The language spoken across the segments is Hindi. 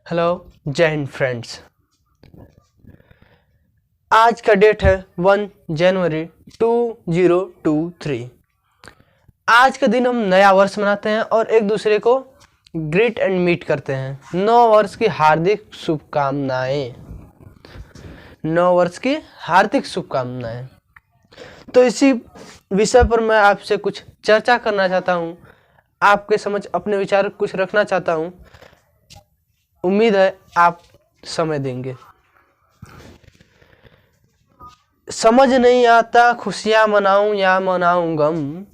हेलो, जय हिंद फ्रेंड्स। आज का डेट है 1 जनवरी 2023। आज का दिन हम नया वर्ष मनाते हैं और एक दूसरे को ग्रीट एंड मीट करते हैं। नव वर्ष की हार्दिक शुभकामनाएं। नव वर्ष की हार्दिक शुभकामनाएं। तो इसी विषय पर मैं आपसे कुछ चर्चा करना चाहता हूँ, आपके समझ अपने विचार कुछ रखना चाहता हूँ। उम्मीद है आप समय देंगे। समझ नहीं आता खुशियाँ मनाऊं या मनाऊं गम,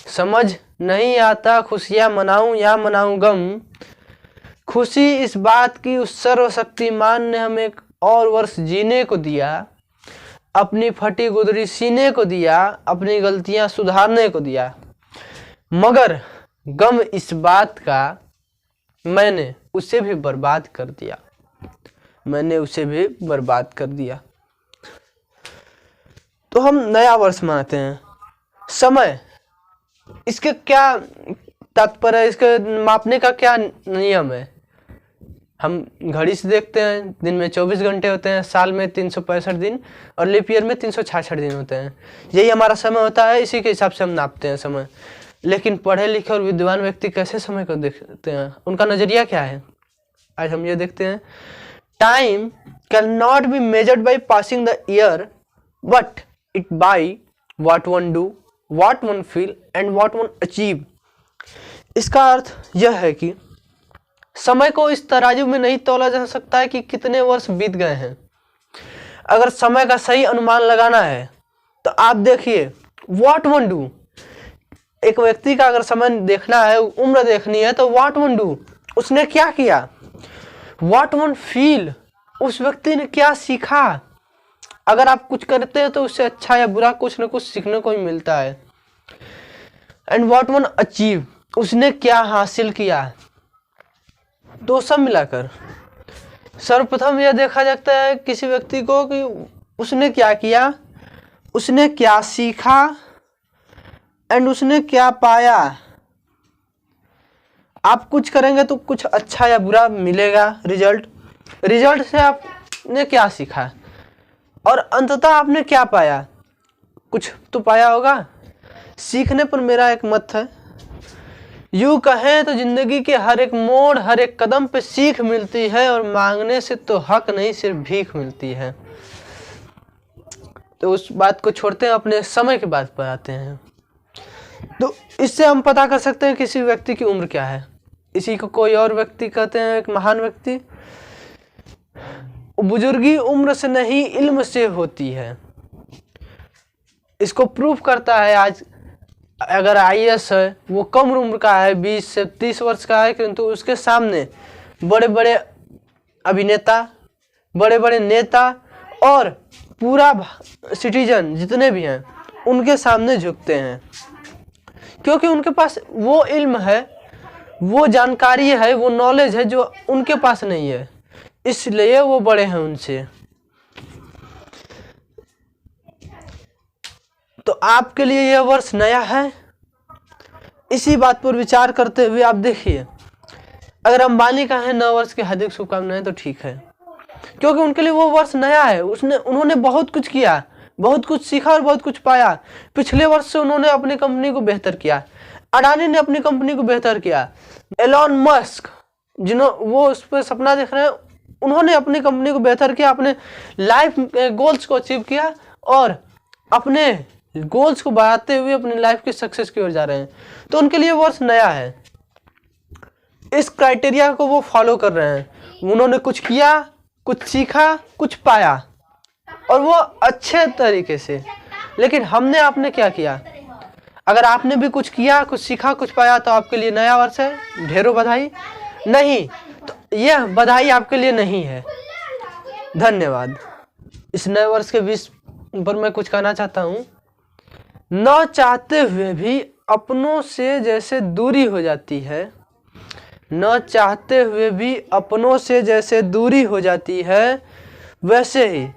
समझ नहीं आता खुशियाँ मनाऊं या मनाऊं गम। खुशी इस बात की उस सर्वशक्तिमान ने हमें एक और वर्ष जीने को दिया, अपनी फटी गुदरी सीने को दिया, अपनी गलतियां सुधारने को दिया। मगर गम इस बात का मैंने उसे भी बर्बाद कर दिया। तो हम नया वर्ष मनाते हैं। समय, इसके क्या तात्पर्य है, इसके मापने का क्या नियम है? हम घड़ी से देखते हैं, दिन में 24 घंटे होते हैं, साल में 365 दिन और लीप ईयर में 366 दिन होते हैं। यही हमारा समय होता है, इसी के हिसाब से हम नापते हैं समय। लेकिन पढ़े लिखे और विद्वान व्यक्ति कैसे समय को देखते हैं, उनका नजरिया क्या है, आज हम ये देखते हैं। Time can not be measured by passing the year but it by what one do, what one feel and what one achieve. इसका अर्थ यह है कि समय को इस तराजू में नहीं तौला जा सकता है कि कितने वर्ष बीत गए हैं। अगर समय का सही अनुमान लगाना है तो आप देखिए व्हाट वन डू। एक व्यक्ति का अगर समय देखना है, उम्र देखनी है, तो व्हाट वन डू, उसने क्या किया। व्हाट वन फील, उस व्यक्ति ने क्या सीखा। अगर आप कुछ करते हैं तो उससे अच्छा या बुरा कुछ न कुछ सीखने को ही मिलता है। एंड व्हाट वन अचीव, उसने क्या हासिल किया। तो सब मिलाकर सर्वप्रथम यह देखा जाता है किसी व्यक्ति को कि उसने क्या किया, उसने क्या सीखा एंड उसने क्या पाया। आप कुछ करेंगे तो कुछ अच्छा या बुरा मिलेगा रिजल्ट से आपने क्या सीखा और अंततः आपने क्या पाया। कुछ तो पाया होगा। सीखने पर मेरा एक मत है, यूं कहें तो जिंदगी के हर एक मोड़, हर एक कदम पे सीख मिलती है और मांगने से तो हक नहीं, सिर्फ भीख मिलती है। तो उस बात को छोड़ते हैं, अपने समय की बात पर आते हैं। तो इससे हम पता कर सकते हैं किसी व्यक्ति की उम्र क्या है। इसी को कोई और व्यक्ति कहते हैं, एक महान व्यक्ति। बुजुर्गी उम्र से नहीं इल्म से होती है। इसको प्रूफ करता है आज अगर आईएएस है, वो कम उम्र का है, 20 से 30 वर्ष का है, किंतु उसके सामने बड़े बड़े अभिनेता, बड़े बड़े नेता और पूरा सिटीजन जितने भी हैं उनके सामने झुकते हैं, क्योंकि उनके पास वो इल्म है, वो जानकारी है, वो नॉलेज है जो उनके पास नहीं है, इसलिए वो बड़े हैं उनसे। तो आपके लिए यह वर्ष नया है। इसी बात पर विचार करते हुए आप देखिए, अगर अंबानी का है नव वर्ष की हार्दिक शुभकामनाएं तो ठीक है, क्योंकि उनके लिए वो वर्ष नया है। उन्होंने बहुत कुछ किया, बहुत कुछ सीखा और बहुत कुछ पाया। पिछले वर्ष से उन्होंने अपनी कंपनी को बेहतर किया। अडानी ने अपनी कंपनी को बेहतर किया। एलॉन मस्क, वो उस पर सपना देख रहे हैं, उन्होंने अपनी कंपनी को बेहतर किया, अपने लाइफ गोल्स को अचीव किया और अपने गोल्स को बढ़ाते हुए अपनी लाइफ की सक्सेस की ओर जा रहे हैं। तो उनके लिए वर्ष नया है। इस क्राइटेरिया को वो फॉलो कर रहे हैं। उन्होंने कुछ किया, कुछ सीखा, कुछ पाया और वो अच्छे तरीके से। लेकिन हमने आपने क्या किया? अगर आपने भी कुछ किया, कुछ सीखा, कुछ पाया तो आपके लिए नया वर्ष है, ढेरों बधाई। नहीं तो यह बधाई आपके लिए नहीं है। धन्यवाद। इस नए वर्ष के विषय पर मैं कुछ कहना चाहता हूँ। न चाहते हुए भी अपनों से जैसे दूरी हो जाती है, न चाहते हुए भी अपनों से जैसे दूरी हो जाती है, वैसे ही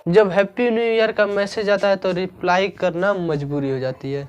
जब हैप्पी न्यू ईयर का मैसेज आता है तो रिप्लाई करना मजबूरी हो जाती है।